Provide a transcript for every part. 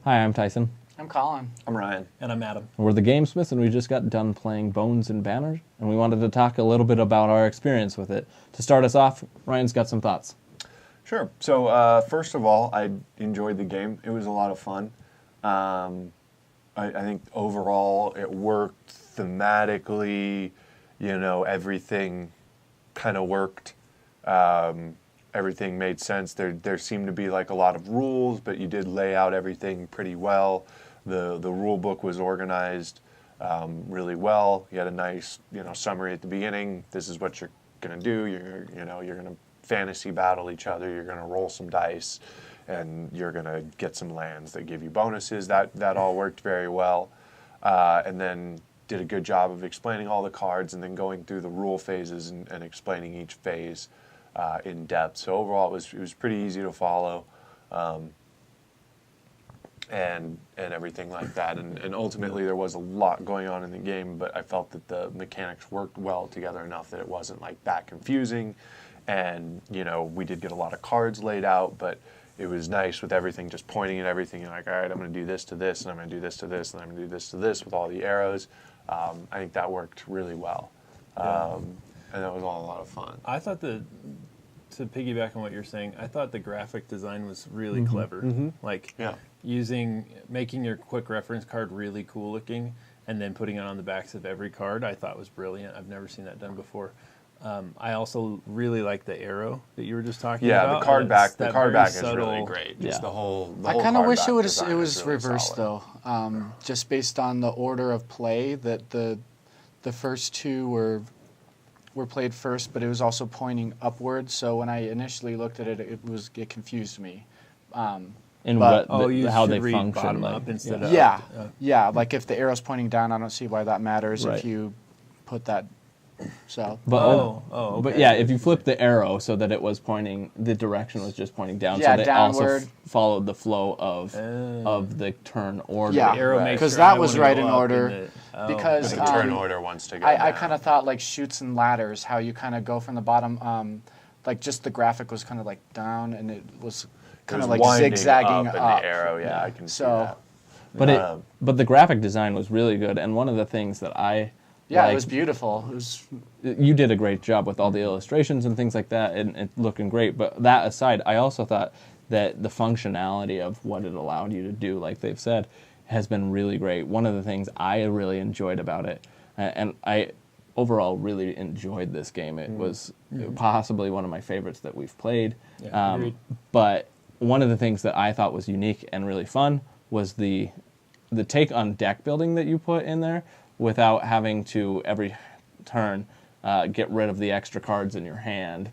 Hi, I'm Tyson. I'm Colin. I'm Ryan. And I'm Adam. We're the Gamesmiths, and we just got done playing Bones and Banners, and we wanted to talk a little bit about our experience with it. To start us off, Ryan's got some thoughts. Sure. So first of all, I enjoyed the game. It was a lot of fun. I think overall it worked thematically. You know, everything kind of worked. Everything made sense. There seemed to be like a lot of rules, but you did lay out everything pretty well. The rule book was organized really well. You had a nice summary at the beginning. This is what you're gonna do. You're gonna fantasy battle each other. You're gonna roll some dice, and you're gonna get some lands that give you bonuses. That all worked very well, and then did a good job of explaining all the cards and then going through the rule phases and explaining each phase in depth. So overall, it was pretty easy to follow. And everything like that. And ultimately, there was a lot going on in the game, but I felt that the mechanics worked well together enough that it wasn't like that confusing. And, we did get a lot of cards laid out, but it was nice with everything, just pointing at everything and like, all right, I'm going to do this to this, and I'm going to do this to this, and I'm going to do this to this with all the arrows. I think that worked really well. And that was all a lot of fun. I thought to piggyback on what you're saying, I thought the graphic design was really clever. Like making your quick reference card really cool looking and then putting it on the backs of every card, I thought was brilliant. I've never seen that done before. I also really like the arrow that you were just talking about. Yeah, the card back is subtle, really great. Just the whole I kind of wish it was really reversed solid. though, just based on the order of play that the first two were played first, but it was also pointing upwards. So when I initially looked at it, it confused me. How how they read function. bottom Like, up instead of Yeah. Like if the arrow's pointing down, I don't see why that matters Right. if you put that. So. But okay. But yeah, if you flip the arrow so that it was pointing, the direction was just pointing down. Yeah, so they downward. also followed the flow of the turn order. Yeah, arrow Right. makes because sure I that was wanna right go in up order. Because The turn order wants to go I down. kind of thought like chutes and ladders, how you kind of go from the bottom, like just the graphic was kind of like down, and it was kind It of was like winding zigzagging up. up. In the arrow, I can see So- that. But the graphic design was really good, and one of the things that I Yeah, liked, it was beautiful. It was. you did a great job with all the illustrations and things like that, and it looking great. But that aside, I also thought that the functionality of what it allowed you to do, like they've said, has been really great. One of the things I really enjoyed about it, and I overall really enjoyed this game. It was possibly one of my favorites that we've played. Yeah, agreed. But one of the things that I thought was unique and really fun was the take on deck building that you put in there without having to every turn get rid of the extra cards in your hand,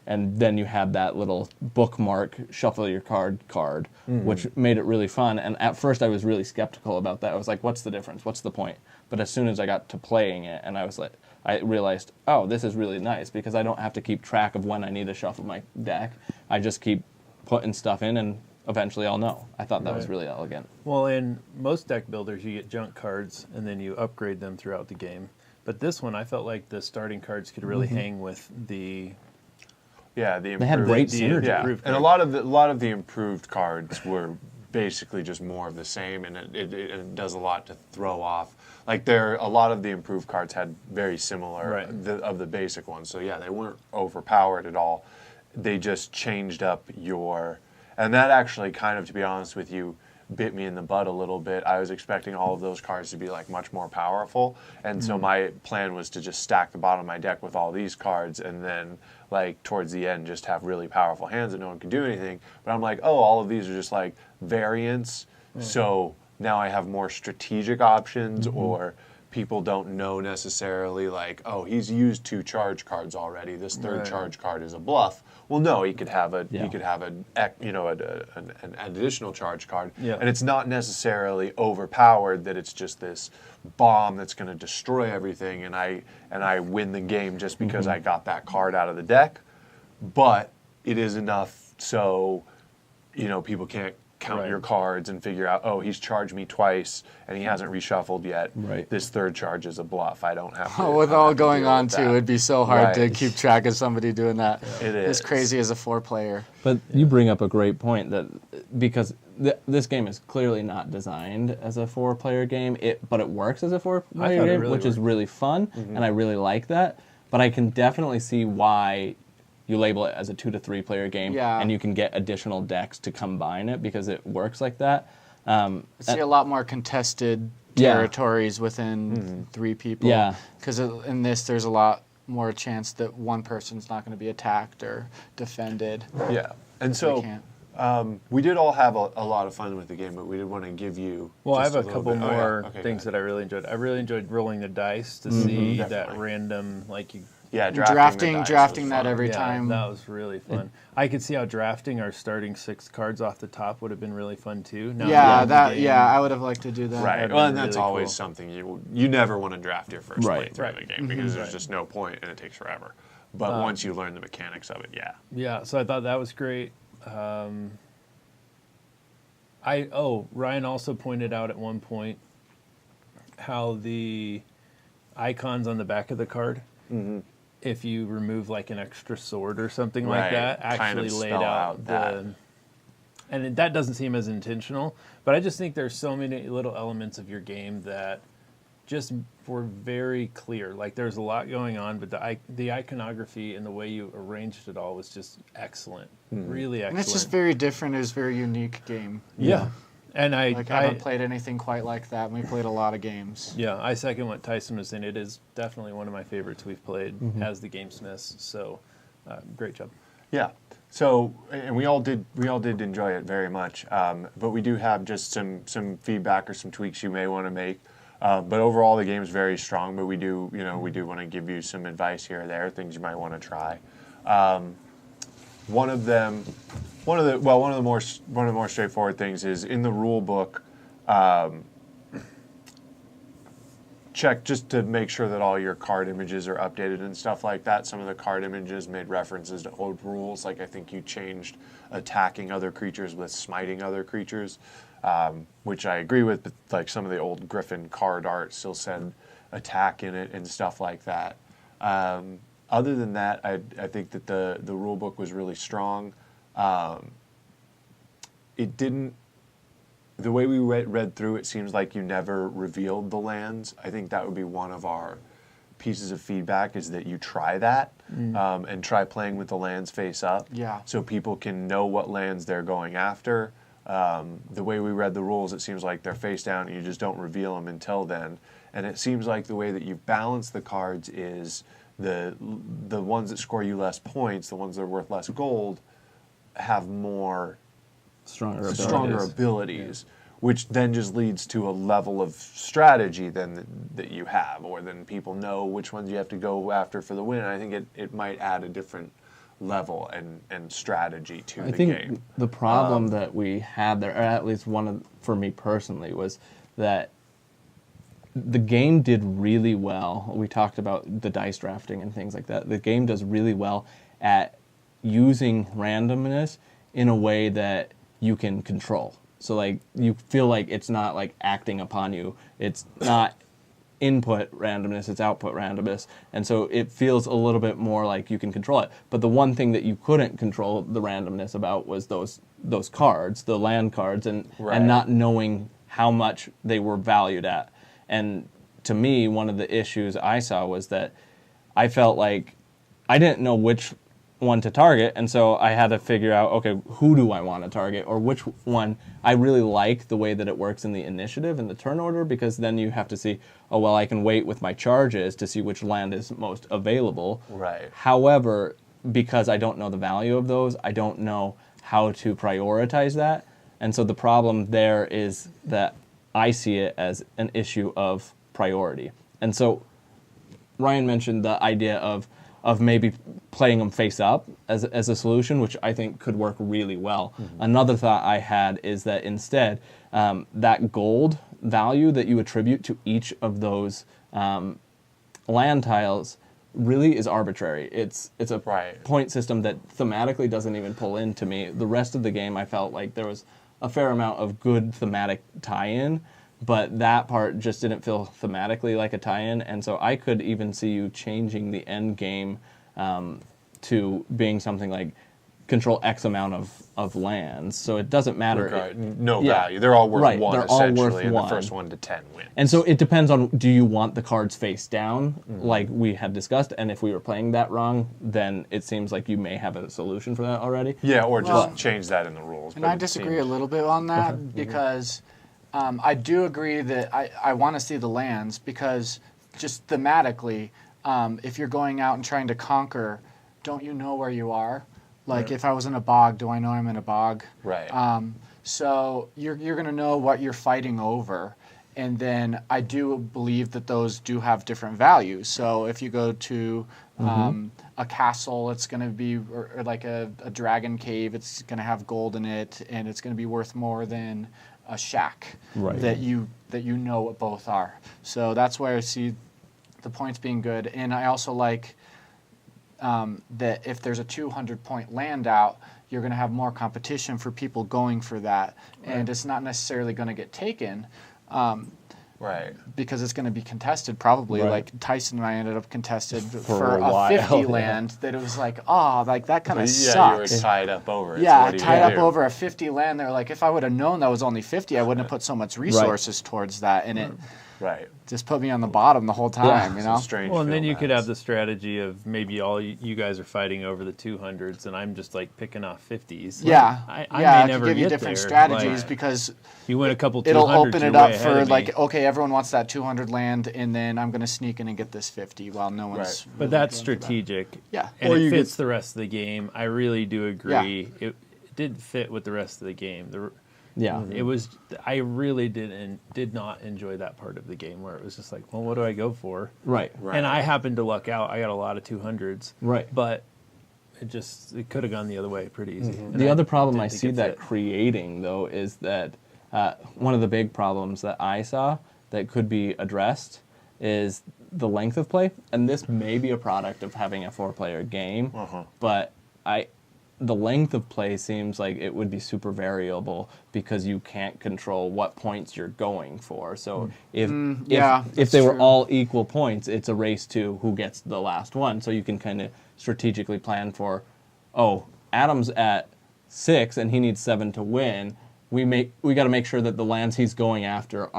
and then you had that little bookmark shuffle your card, which made it really fun. And at first I was really skeptical about that. I was like, what's the difference? What's the point? But as soon as I got to playing it, and I realized, oh, this is really nice because I don't have to keep track of when I need to shuffle my deck. I just keep putting stuff in, and eventually I'll know. I thought that was really elegant. Well, in most deck builders, you get junk cards, and then you upgrade them throughout the game. But this one, I felt like the starting cards could really hang with the... Yeah, They had great synergy. Yeah, improved and a cards. lot of the improved cards were basically just more of the same, and it does a lot to throw off. Like a lot of the improved cards had very similar of the basic ones. So yeah, they weren't overpowered at all. They just changed up and that actually kind of, to be honest with you, bit me in the butt a little bit. I was expecting all of those cards to be like much more powerful, and so my plan was to just stack the bottom of my deck with all these cards, and then like towards the end just have really powerful hands that no one could do anything. But I'm like, oh, all of these are just like variants, so now I have more strategic options, or people don't know necessarily like, oh, he's used 2 charge cards already. This third charge card is a bluff. Well, no, he could have an additional charge card, and it's not necessarily overpowered. That it's just this bomb that's going to destroy everything, and I win the game just because I got that card out of the deck. But it is enough so people can't count your cards and figure out, oh, he's charged me twice and he hasn't reshuffled yet. Right. This third charge is a bluff. I don't have to. With I don't all have to going deal on with too, that. it'd be so hard to Right. keep track of somebody doing that. It As is. crazy as a 4-player. But you bring up a great point, that because this game is clearly not designed as a 4-player game, but it works as a 4-player thought it game, really which is worked. really fun, and I really like that. But I can definitely see why you label it as a 2 to 3-player game, Yeah. and you can get additional decks to combine it because it works like that. I see a lot more contested Yeah. territories within 3 people. Yeah. Because in this, there's a lot more chance that one person's not going to be attacked or defended. Yeah. And They so can't. we did all have a lot of fun with the game, but we did want to give you. Well, I just have a little couple bit- oh, yeah. more Okay, things go that I really enjoyed. I really enjoyed rolling the dice to see that Definitely. random, like you. ahead. Yeah, Drafting the dice drafting was that fun. every Yeah, time. that was really fun. I could see how drafting our starting 6 cards off the top would have been really fun too. Now Yeah, the that. game- Yeah, I would have liked to do that. Right. That'd Well, be and that's really always cool. something you never want to draft your first Right. playthrough of the game because there's Right. just no point and it takes forever. But once you learn the mechanics of it, yeah. Yeah, so I thought that was great. Ryan also pointed out at one point how the icons on the back of the card, if you remove like an extra sword or something like Right, that, kind actually of laid spell out out that. that doesn't seem as intentional, but I just think there's so many little elements of your game that just were very clear. Like there's a lot going on, but the iconography and the way you arranged it all was just excellent, really And excellent. it's just very different. It was a very unique game. yeah. And I haven't played anything quite like that. And we played a lot of games. Yeah, I second what Tyson was saying. It is definitely one of my favorites we've played as the Gamesmiths. So, great job. Yeah. So, and we all did enjoy it very much. But we do have just some feedback or some tweaks you may want to make. But overall, the game is very strong. But we do want to give you some advice here or there, things you might want to try. One of the more straightforward things is in the rule book. Check just to make sure that all your card images are updated and stuff like that. Some of the card images made references to old rules, like I think you changed attacking other creatures with smiting other creatures, which I agree with, but like some of the old Griffin card art still said attack in it and stuff like that. Other than that, I think that the rule book was really strong. It didn't. The way we read through it seems like you never revealed the lands. I think that would be one of our pieces of feedback is that you try that and try playing with the lands face up. Yeah. So people can know what lands they're going after. The way we read the rules, it seems like they're face down and you just don't reveal them until then. And it seems like the way that you've balanced the cards is the ones that score you less points, the ones that are worth less gold, have more stronger abilities, which then just leads to a level of strategy that you have, or then people know which ones you have to go after for the win. And I think it might add a different level and strategy to the game. I think the problem that we had there, or at least for me personally, was that the game did really well. We talked about the dice drafting and things like that. The game does really well at using randomness in a way that you can control. So like you feel like it's not like acting upon you. It's not input randomness, it's output randomness. And so it feels a little bit more like you can control it. But the one thing that you couldn't control the randomness about was those cards, the land cards, and not knowing how much they were valued at. And to me, one of the issues I saw was that I felt like I didn't know which one to target, and so I had to figure out, okay, who do I want to target, or which one. I really like the way that it works in the initiative and the turn order, because then you have to see, oh, well, I can wait with my charges to see which land is most available. Right. However, because I don't know the value of those, I don't know how to prioritize that, and so the problem there is that I see it as an issue of priority. And so Ryan mentioned the idea of maybe playing them face up as a solution, which I think could work really well. Mm-hmm. Another thought I had is that instead, that gold value that you attribute to each of those land tiles really is arbitrary. It's a point system that thematically doesn't even pull in to me. The rest of the game, I felt like there was a fair amount of good thematic tie-in, but that part just didn't feel thematically like a tie-in, and so I could even see you changing the end game to being something like control X amount of lands, so it doesn't matter. No Yeah. value. They're all worth Right, one, they're all worth essentially, and one. the first 1 to 10 wins. And so it depends on, do you want the cards face down, like we had discussed, and if we were playing that wrong, then it seems like you may have a solution for that already. Yeah, or just Well, change that in the rules. And but I it disagree a seems- little bit on that because I do agree that I want to see the lands because just thematically, if you're going out and trying to conquer, don't you know where you are? Like if I was in a bog, do I know I'm in a bog? Right. So you're going to know what you're fighting over. And then I do believe that those do have different values. So if you go to a castle, it's going to be, or like a dragon cave, it's going to have gold in it, and it's going to be worth more than a shack Right. that you know what both are. So that's where I see the points being good. And I also like that if there's a 200-point land out, you're going to have more competition for people going for that. And it's not necessarily going to get taken Right. because it's going to be contested probably. Right. Like Tyson and I ended up contested For for a a while, 50 yeah. land that it was like, oh, like that kind of Yeah, you were sucks. tied up over it. so Yeah, what do you tied up do? over a 50 land. They're like, if I would have known that was only 50, I wouldn't have put so much resources towards that. And it Right. just put me on the bottom the whole time, you It's a know? strange Well, and then feel you could bad. have the strategy of maybe all you guys are fighting over the 200s, and I'm just like picking off 50s. Like, Yeah, I yeah, may it never could give you get different there. strategies Like, because you win a couple 200s, it'll open it you're way up ahead for of me. like, okay, everyone wants that 200 land, and then I'm going to sneak in and get this 50 while no one's. But that's strategic. Yeah. And Or it you fits the rest of the game. I really do agree. Yeah. It did fit with the rest of the game. Yeah. It was. I really did not enjoy that part of the game where it was just like, well, what do I go for? Right. Right. And I happened to luck out. I got a lot of 200s. Right. But it could have gone the other way pretty easy. And The other problem didn't I think see it that fit. creating, though, is that one of the big problems that I saw that could be addressed is the length of play. And this may be a product of having a 4-player game, but the length of play seems like it would be super variable because you can't control what points you're going for. So if yeah, if that's they were true. all equal points, it's a race to who gets the last one. So you can kind of strategically plan for, oh, Adam's at 6 and he needs 7 to win. We got to make sure that the lands he's going after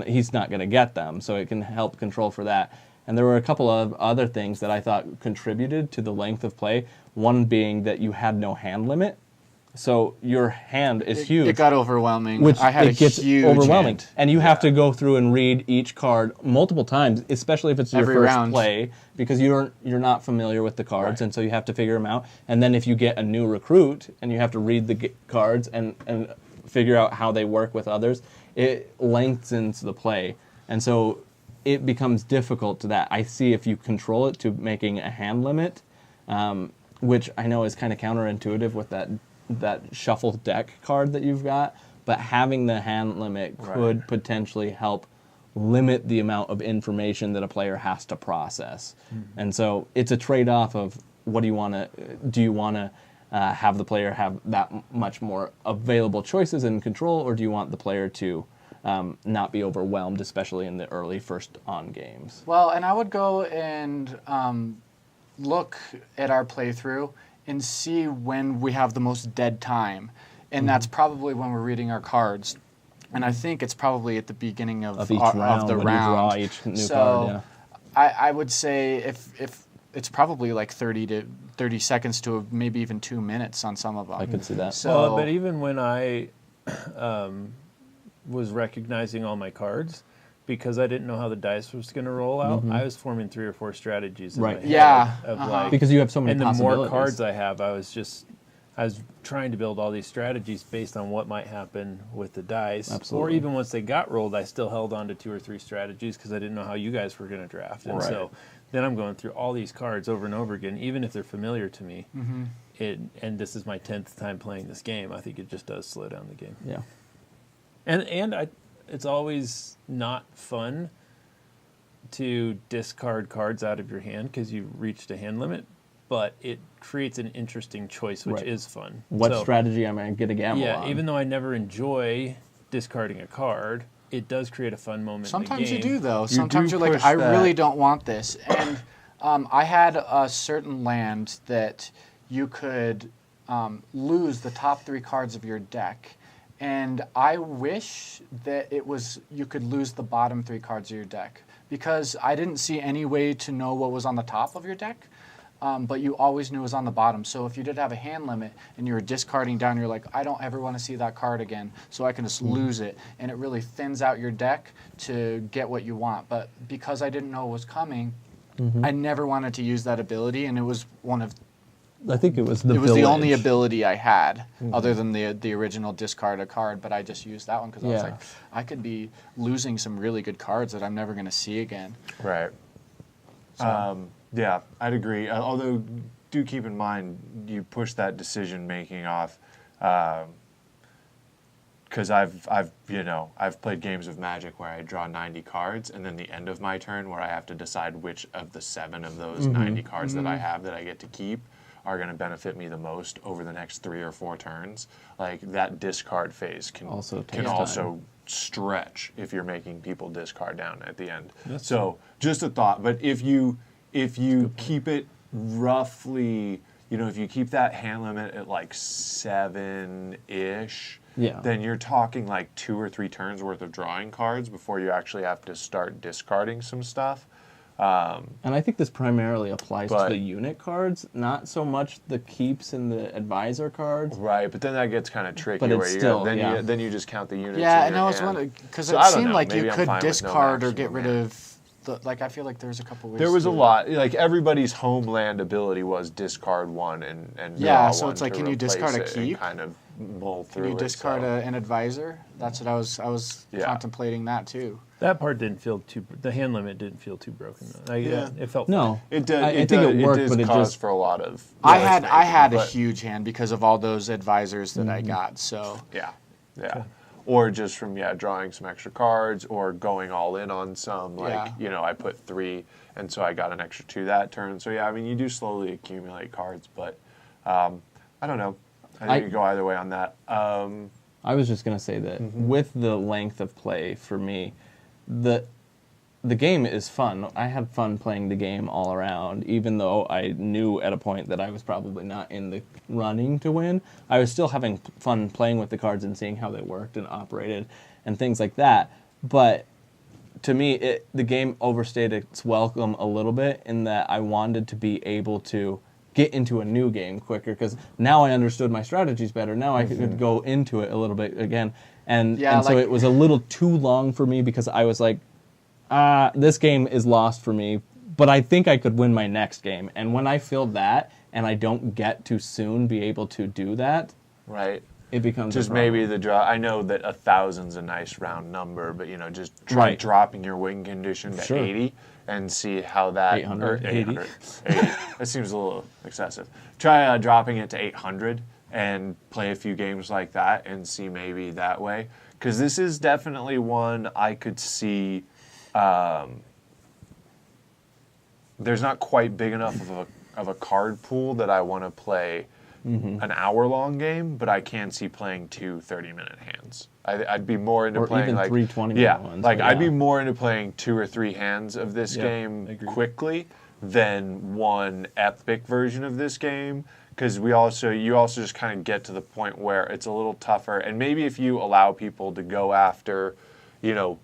he's not gonna get them. So it can help control for that. And there were a couple of other things that I thought contributed to the length of play. One being that you had no hand limit. So your hand is huge. It got overwhelming. Which I had it gets a huge overwhelming. hand. And you have to go through and read each card multiple times, especially if it's your Every first round. play, because you're not familiar with the cards, and so you have to figure them out. And then if you get a new recruit and you have to read the cards and figure out how they work with others, it lengthens the play. And so it becomes difficult to that. I see if you control it to making a hand limit, which I know is kind of counterintuitive with that shuffle deck card that you've got, but having the hand limit could potentially help limit the amount of information that a player has to process. And so it's a trade-off of do you want to have the player have that much more available choices and control, or do you want the player to not be overwhelmed, especially in the early first on games? Well, and I would go and look at our playthrough and see when we have the most dead time. And that's probably when we're reading our cards. And I think it's probably at the beginning of Each round, of the when round. you draw each new So card, yeah. I would say if it's probably like 30 seconds to maybe even 2 minutes on some of them. I could see that. So, Well, but even when I was recognizing all my cards, because I didn't know how the dice was going to roll out, I was forming 3 or 4 strategies in Right. my head Yeah, of uh-huh. like, Because you have so many and the more possibilities. cards I have, I was trying to build all these strategies based on what might happen with the dice. Absolutely. Or even once they got rolled, I still held on to 2 or 3 strategies because I didn't know how you guys were going to draft. And Right. so then I'm going through all these cards over and over again, even if they're familiar to me. And this is my 10th time playing this game. I think it just does slow down the game. Yeah. And it's always not fun to discard cards out of your hand because you reached a hand limit, but it creates an interesting choice, which Right. is fun. What So, strategy am I going to get a gamble Yeah, on? even though I never enjoy discarding a card, it does create a fun moment sometimes in you the game. do, though. do Sometimes you're like, push I that. really don't want this. And I had a certain land that you could lose the top 3 cards of your deck. And I wish that you could lose the bottom 3 cards of your deck, because I didn't see any way to know what was on the top of your deck. But you always knew it was on the bottom. So if you did have a hand limit and you were discarding down, you're like, I don't ever want to see that card again, so I can just lose it. And it really thins out your deck to get what you want. But because I didn't know it was coming, I never wanted to use that ability, and it was I think it was the only ability I had, other than the original discard a card. But I just used that one because I was like, I could be losing some really good cards that I'm never going to see again. Right. So. Yeah, I'd agree. Although, do keep in mind, you push that decision making off, because I've played games of Magic where I draw 90 cards, and then the end of my turn where I have to decide which of the 7 of those 90 cards that I have that I get to keep are going to benefit me the most over the next 3 or 4 turns. Like, that discard phase can also stretch if you're making people discard down at the end. So just a thought. But if you keep it roughly, if you keep that hand limit at like 7-ish, then you're talking like 2 or 3 turns worth of drawing cards before you actually have to start discarding some stuff. And I think this primarily applies to the unit cards, not so much the keeps and the advisor cards. Right, but then that gets kind of tricky. But it's then you just count the units. Yeah, and I was wondering, because it seemed like you could discard or get rid of. I feel like there's a couple ways. There was a lot. Like, everybody's homeland ability was discard 1 and draw 1. So it's like, can you discard a keep? Kind of mull through. Can you discard an advisor? That's what I was contemplating that too. That part didn't feel the hand limit didn't feel too broken though. It felt it did. I think it worked, but it caused for a lot of. I had a huge hand because of all those advisors that I got. So yeah. Or just from drawing some extra cards, or going all in on some. Like I put 3, and so I got an extra 2 that turn. So you do slowly accumulate cards, but I don't know. I think you go either way on that. I was just gonna say that with the length of play for me, the game is fun. I had fun playing the game all around, even though I knew at a point that I was probably not in the running to win. I was still having fun playing with the cards and seeing how they worked and operated and things like that. But to me, the game overstayed its welcome a little bit in that I wanted to be able to get into a new game quicker, because now I understood my strategies better. Now I could go into it a little bit again. And so it was a little too long for me, because I was like, this game is lost for me, but I think I could win my next game. And when I feel that, and I don't get to soon be able to do that, right, it becomes just maybe the draw. I know that 1,000's a nice round number, but just try dropping your win condition to 80 and see how that 800. 80. That seems a little excessive. Try dropping it to 800 and play a few games like that and see maybe that way, because this is definitely one I could see. There's not quite big enough of a card pool that I want to play an hour-long game, but I can see playing 2 30-minute hands. I'd be more into playing even like 3 20-minute ones. I'd be more into playing 2 or 3 hands of this game quickly than one epic version of this game, because you also just kind of get to the point where it's a little tougher. And maybe if you allow people to go after,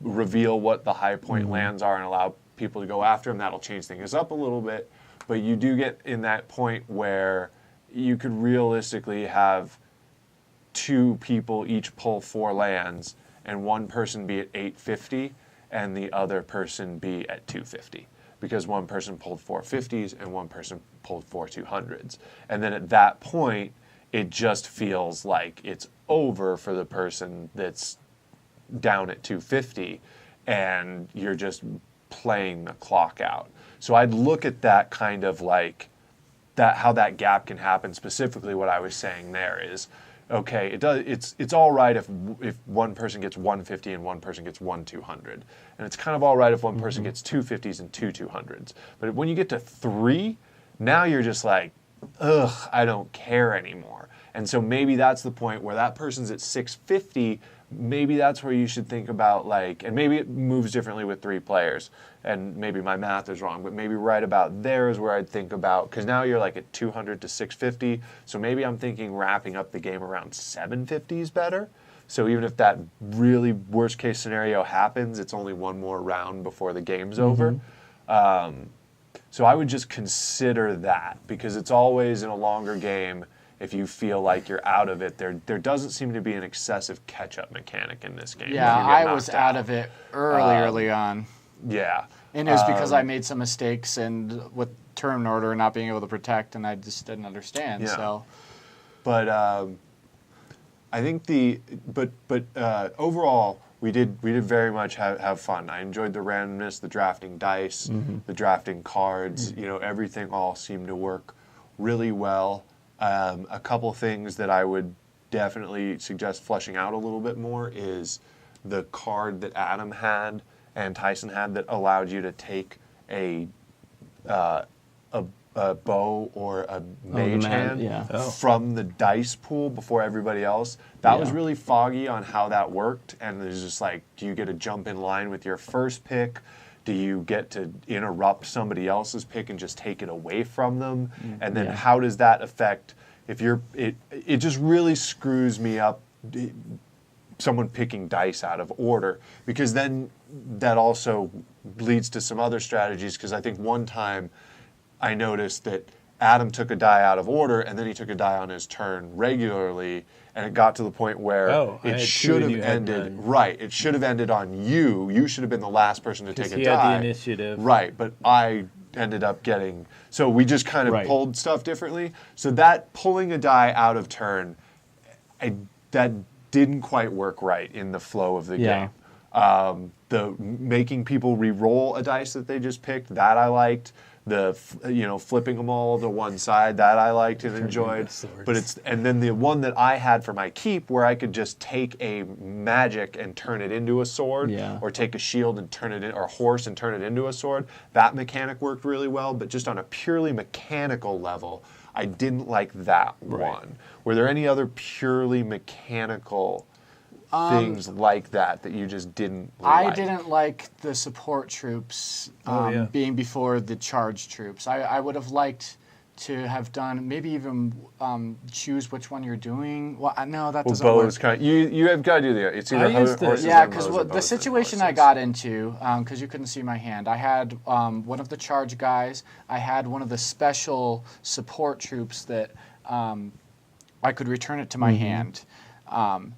reveal what the high point lands are and allow people to go after them, that'll change things up a little bit. But you do get in that point where you could realistically have 2 people each pull 4 lands, and one person be at 850 and the other person be at 250, because one person pulled 4 50s and one person pulled 4 200s. And then at that point, it just feels like it's over for the person that's down at 250, and you're just playing the clock out. So I'd look at that kind of like that, how that gap can happen. Specifically, what I was saying there is, okay, it's all right if one person gets 150 and one person gets 1 200, and it's kind of all right if one person gets 2 50s and 2 200s. But when you get to 3, now you're just like, ugh, I don't care anymore. And so maybe that's the point where that person's at 650, maybe that's where you should think about, like, and maybe it moves differently with 3 players, and maybe my math is wrong, but maybe right about there is where I'd think about, because now you're like at 200 to 650, so maybe I'm thinking wrapping up the game around 750 is better. So even if that really worst case scenario happens, it's only one more round before the game's over. So I would just consider that, because it's always in a longer game. If you feel like you're out of it, there doesn't seem to be an excessive catch-up mechanic in this game. Yeah, I was out of it early on. Yeah. And it was because I made some mistakes and with turn order not being able to protect, and I just didn't understand. Yeah. So, But I think overall we did very much have fun. I enjoyed the randomness, the drafting dice, the drafting cards. You know, everything all seemed to work really well. A couple things that I would definitely suggest fleshing out a little bit more is the card that Adam had and Tyson had that allowed you to take a bow or a mage hand from the dice pool before everybody else. That was really foggy on how that worked, and there's just like, do you get to jump in line with your first pick? Do you get to interrupt somebody else's pick and just take it away from them? And then how does that affect if you're it just really screws me up, someone picking dice out of order, because then that also leads to some other strategies, because I think one time I noticed that Adam took a die out of order, and then he took a die on his turn regularly, and it got to the point where it should have ended. Right, it should have ended on you. You should have been the last person to take a die. He had the initiative. Right, but I ended up getting. So we just kind of pulled stuff differently. So that pulling a die out of turn, that didn't quite work right in the flow of the game. The making people re-roll a dice that they just picked, that I liked. The flipping them all to one side, that I liked and enjoyed. But and then the one that I had for my keep, where I could just take a magic and turn it into a sword, or take a shield and turn it in, or a horse and turn it into a sword. That mechanic worked really well, but just on a purely mechanical level, I didn't like that one. Were there any other purely mechanical things like that you just didn't like? I didn't like the support troops being before the charge troops. I would have liked to have done, maybe even choose which one you're doing. Well, no, that doesn't work. You have got to do it's either horses yeah, or because bows the situation I got into, because you couldn't see my hand, I had one of the charge guys. I had one of the special support troops that I could return it to my hand.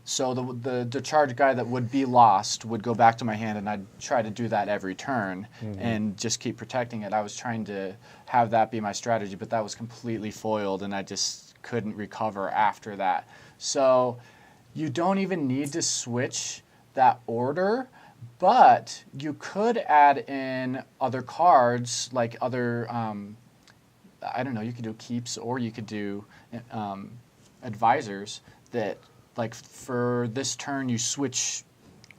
So the charge guy that would be lost would go back to my hand, and I'd try to do that every turn and just keep protecting it. I was trying to have that be my strategy, but that was completely foiled, and I just couldn't recover after that. So you don't even need to switch that order, but you could add in other cards, like other, I don't know, you could do keeps, or you could do advisors that, like, for this turn, you switch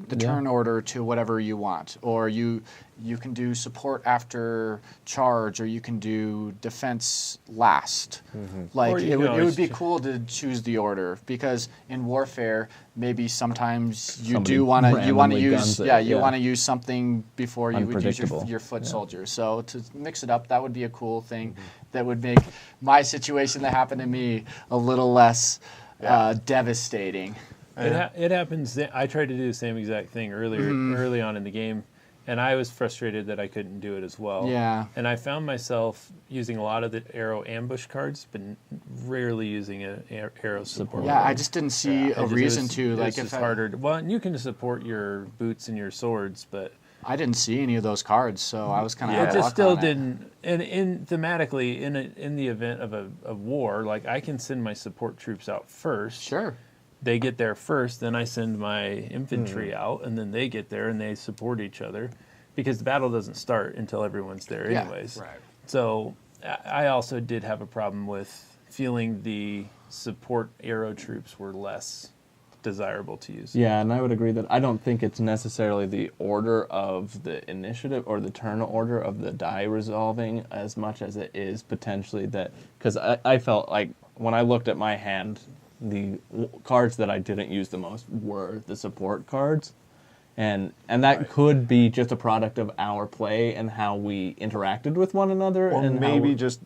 the turn order to whatever you want, or you can do support after charge, or you can do defense last. Like, it would be cool to choose the order, because in warfare, maybe sometimes you do want to use want to use something before you would use your foot soldier. So to mix it up, that would be a cool thing. That would make my situation that happened to me a little less devastating. It happens. I tried to do the same exact thing early on in the game, and I was frustrated that I couldn't do it as well. Yeah. And I found myself using a lot of the arrow ambush cards, but rarely using an arrow support. Yeah, I just didn't see a reason to. Like, if it's harder. Well, and you can support your boots and your swords, but I didn't see any of those cards, so I was kind of it just still didn't. And thematically, in the event of a war, like, I can send my support troops out first. Sure. They get there first, then I send my infantry out, and then they get there and they support each other, because the battle doesn't start until everyone's there anyways. Right. So I also did have a problem with feeling the support arrow troops were less desirable to use. Yeah, and I would agree that I don't think it's necessarily the order of the initiative or the turn order of the die resolving as much as it is potentially that, because I felt like when I looked at my hand cards that I didn't use the most were the support cards. And that could be just a product of our play and how we interacted with one another. Or and maybe just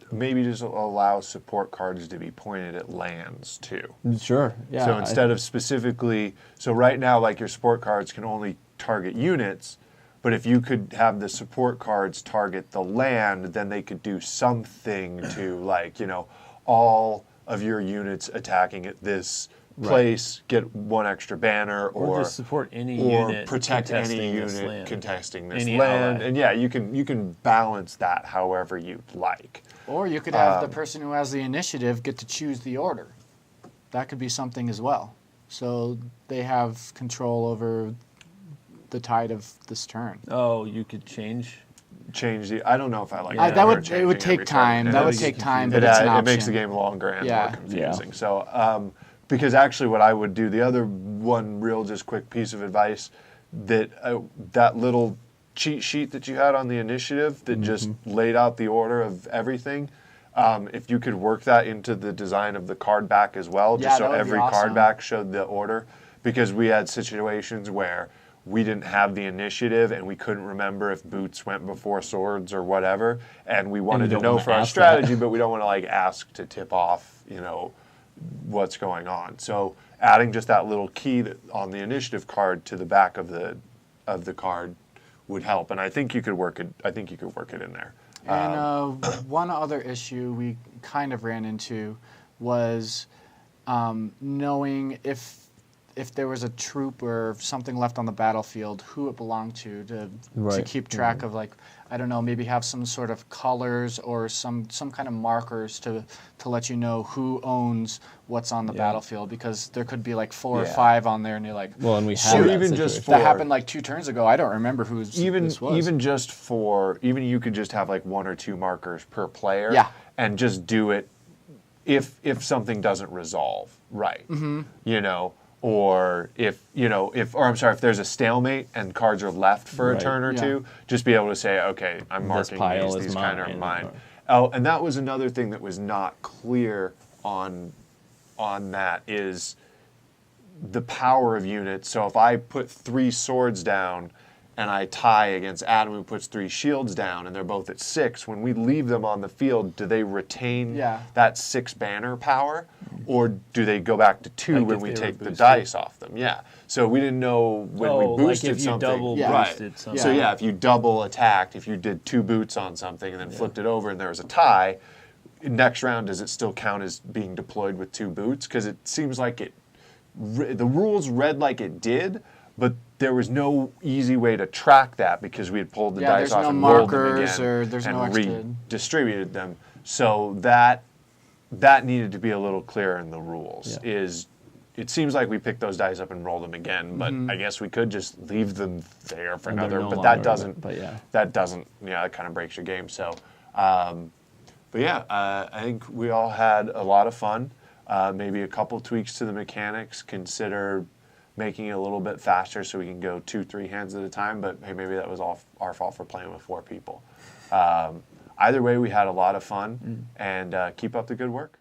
allow support cards to be pointed at lands too. Sure, yeah. So instead of specifically, so right now, like your support cards can only target units, but if you could have the support cards target the land, then they could do something to, like, all of your units attacking at this place get one extra banner, or just support any or unit protect any contesting this unit land. contesting this Any land. ally. And yeah, you can balance that however you'd like. Or you could have the person who has the initiative get to choose the order. That could be something as well. So they have control over the tide of this turn. Oh, you could change. I don't know if I like That ever would it changing would take every turn. time. It That would is- take time, It, but it's an option. it makes the game longer and Yeah. more confusing. So, because actually, what I would do, the other one real just quick piece of advice, that little cheat sheet that you had on the initiative that just laid out the order of everything. If you could work that into the design of the card back as well, Yeah, just so that would be every awesome. card back showed the order, because we had situations where we didn't have the initiative and we couldn't remember if boots went before swords or whatever, and we wanted to don't know wanna for our ask strategy, but we don't want to like ask to tip off, what's going on. So adding just that little key on the initiative card to the back of the card would help, and I think you could work it. I think you could work it in there. And one other issue we kind of ran into was knowing if there was a troop or something left on the battlefield, who it belonged to Right. keep track of, like, I don't know, maybe have some sort of colors or some kind of markers to let you know who owns what's on the battlefield, because there could be like 4 or Yeah. 5 on there and you're like, Well, and we shoot, had that even just situation. that for- happened like 2 turns ago. I don't remember who this was. Even you could just have like 1 or 2 markers per player, Yeah. and just do it if something doesn't resolve right, or if there's a stalemate and cards are left for a Right. turn or Yeah. two, just be able to say, okay, I'm marking pile these is kind of mine, mine. or- Oh, and that was another thing that was not clear on that is the power of units. So if I put 3 swords down and I tie against Adam who puts 3 shields down and they're both at 6, when we leave them on the field, do they retain that 6 banner power? Or do they go back to 2 Like when if we they were take the boosted? dice off them? Yeah. So we didn't know when we Like boosted if you something. double right. boosted something. So if you double attacked, if you did 2 boots on something and then flipped it over and there was a tie, next round does it still count as being deployed with 2 boots? Because it seems like the rules read like it did, but there was no easy way to track that because we had pulled the Yeah, dice there's off no and rolled them markers again or there's and no extra- redistributed them. So that needed to be a little clearer in the rules. Yeah. It seems like we picked those dice up and rolled them again, but I guess we could just leave them there for And they're another. no But longer, that doesn't. but yeah. That doesn't. That kind of breaks your game. So, but yeah, I think we all had a lot of fun. Maybe a couple tweaks to the mechanics. Consider making it a little bit faster so we can go 2-3 hands at a time. But hey, maybe that was all our fault for playing with 4 people. Either way, we had a lot of fun, and keep up the good work.